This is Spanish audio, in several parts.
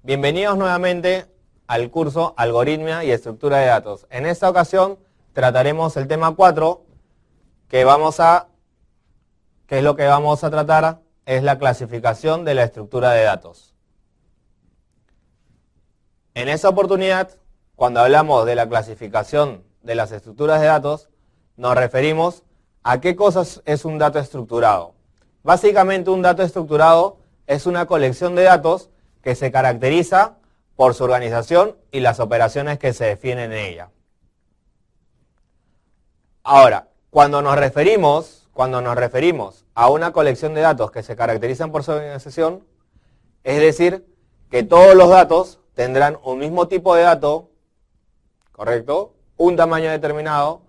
Bienvenidos nuevamente al curso Algoritmia y Estructura de Datos. En esta ocasión trataremos el tema 4, que es lo que vamos a tratar, es la clasificación de la estructura de datos. En esta oportunidad, cuando hablamos de la clasificación de las estructuras de datos, nos referimos a qué cosas es un dato estructurado. Básicamente, un dato estructurado es una colección de datos que se caracteriza por su organización y las operaciones que se definen en ella. Ahora, cuando nos referimos a una colección de datos que se caracterizan por su organización, es decir, que todos los datos tendrán un mismo tipo de dato, ¿correcto? Un tamaño determinado,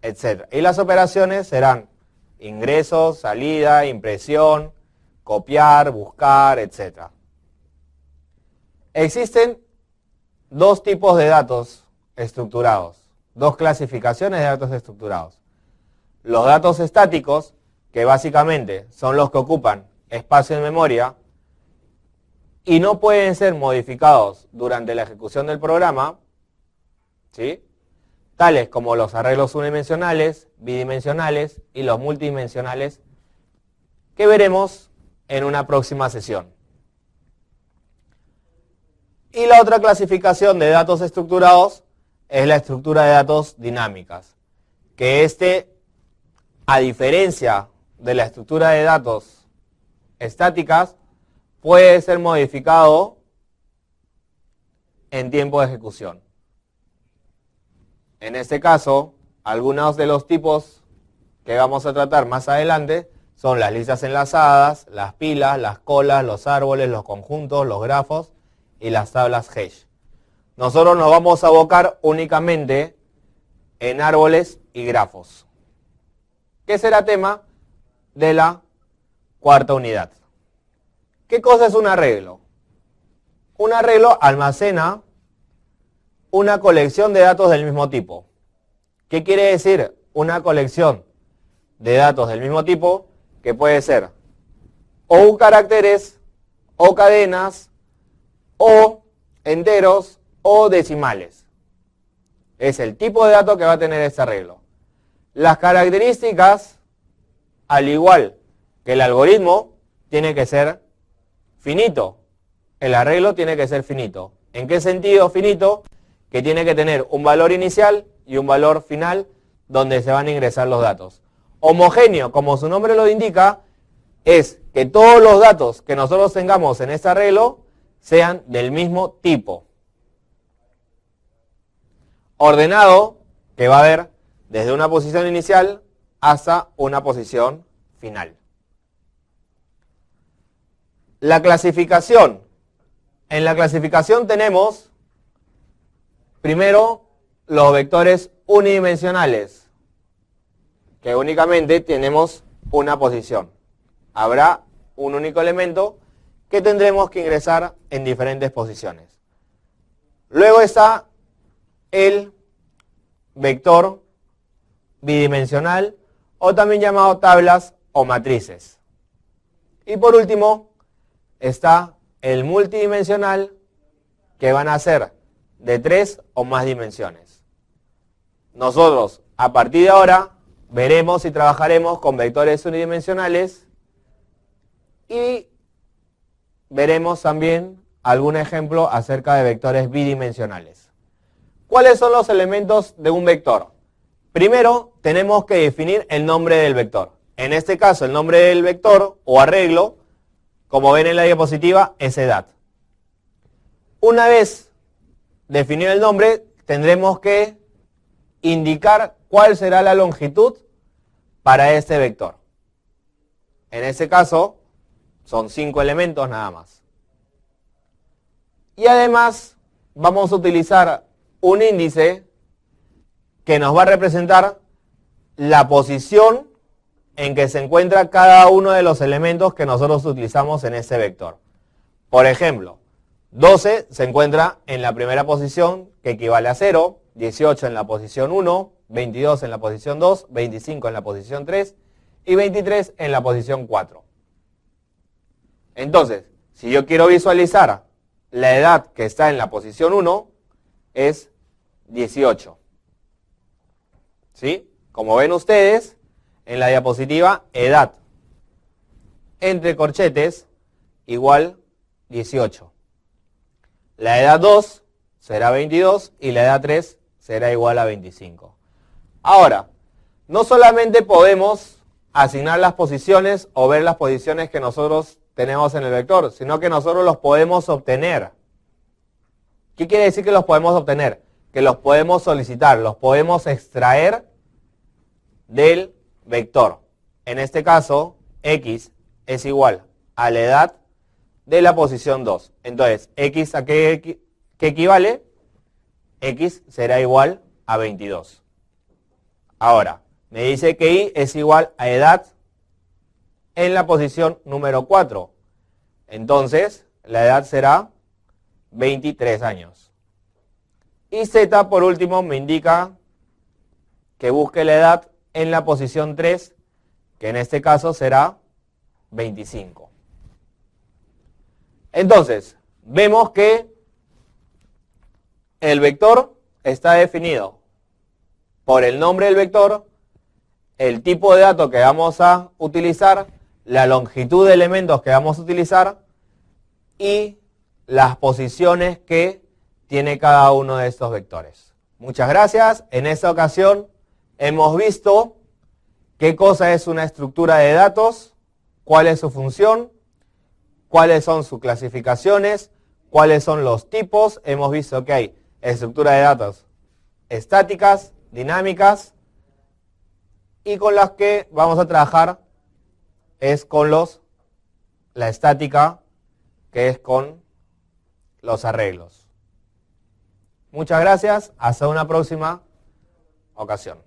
etc. Y las operaciones serán ingresos, salida, impresión, copiar, buscar, etc. Existen dos tipos de datos estructurados, dos clasificaciones de datos estructurados. Los datos estáticos, que básicamente son los que ocupan espacio en memoria y no pueden ser modificados durante la ejecución del programa, ¿sí? Tales como los arreglos unidimensionales, bidimensionales y los multidimensionales, que veremos en una próxima sesión. Y la otra clasificación de datos estructurados es la estructura de datos dinámicas, que a diferencia de la estructura de datos estáticas, puede ser modificado en tiempo de ejecución. En este caso, algunos de los tipos que vamos a tratar más adelante son las listas enlazadas, las pilas, las colas, los árboles, los conjuntos, los grafos y las tablas hash. Nosotros nos vamos a abocar únicamente en árboles y grafos, que será tema de la cuarta unidad. ¿Qué cosa es un arreglo? Un arreglo almacena una colección de datos del mismo tipo. ¿Qué quiere decir una colección de datos del mismo tipo? Que puede ser o caracteres, o cadenas, o enteros, o decimales. Es el tipo de dato que va a tener este arreglo. Las características, al igual que el algoritmo, tiene que ser finito. El arreglo tiene que ser finito. ¿En qué sentido finito? Que tiene que tener un valor inicial y un valor final donde se van a ingresar los datos. Homogéneo, como su nombre lo indica, es que todos los datos que nosotros tengamos en este arreglo sean del mismo tipo. Ordenado, que va a haber desde una posición inicial hasta una posición final. La clasificación. En la clasificación tenemos primero los vectores unidimensionales, que únicamente tenemos una posición. Habrá un único elemento que tendremos que ingresar en diferentes posiciones. Luego está el vector bidimensional, o también llamado tablas o matrices. Y por último está el multidimensional, que van a ser de 3 o más dimensiones. Nosotros, a partir de ahora, veremos y trabajaremos con vectores unidimensionales y veremos también algún ejemplo acerca de vectores bidimensionales. ¿Cuáles son los elementos de un vector? Primero, tenemos que definir el nombre del vector. En este caso, el nombre del vector o arreglo, como ven en la diapositiva, es edad. Una vez definido el nombre, tendremos que indicar cuál será la longitud para este vector. En este caso, son 5 elementos nada más. Y además, vamos a utilizar un índice que nos va a representar la posición en que se encuentra cada uno de los elementos que nosotros utilizamos en ese vector. Por ejemplo, 12 se encuentra en la primera posición, que equivale a 0, 18 en la posición 1, 22 en la posición 2, 25 en la posición 3 y 23 en la posición 4. Entonces, si yo quiero visualizar la edad que está en la posición 1 es 18. ¿Sí? Como ven ustedes, en la diapositiva, edad entre corchetes igual 18. La edad 2 será 22 y la edad 3 será igual a 25. Ahora, no solamente podemos asignar las posiciones o ver las posiciones que nosotros tenemos en el vector, sino que nosotros los podemos obtener. ¿Qué quiere decir que los podemos obtener? Que los podemos solicitar, los podemos extraer del vector. En este caso, x es igual a la edad de la posición 2. Entonces, x a qué equivale? X será igual a 22. Ahora, me dice que y es igual a edad en la posición número 4. Entonces, la edad será 23 años. Y z, por último, me indica que busque la edad en la posición 3, que en este caso será 25. Entonces, vemos que el vector está definido por el nombre del vector, el tipo de dato que vamos a utilizar, la longitud de elementos que vamos a utilizar y las posiciones que tiene cada uno de estos vectores. Muchas gracias. En esta ocasión hemos visto qué cosa es una estructura de datos, cuál es su función, cuáles son sus clasificaciones, cuáles son los tipos. Hemos visto que hay estructuras de datos estáticas, dinámicas, y con las que vamos a trabajar es con la estática, que es con los arreglos. Muchas gracias, hasta una próxima ocasión.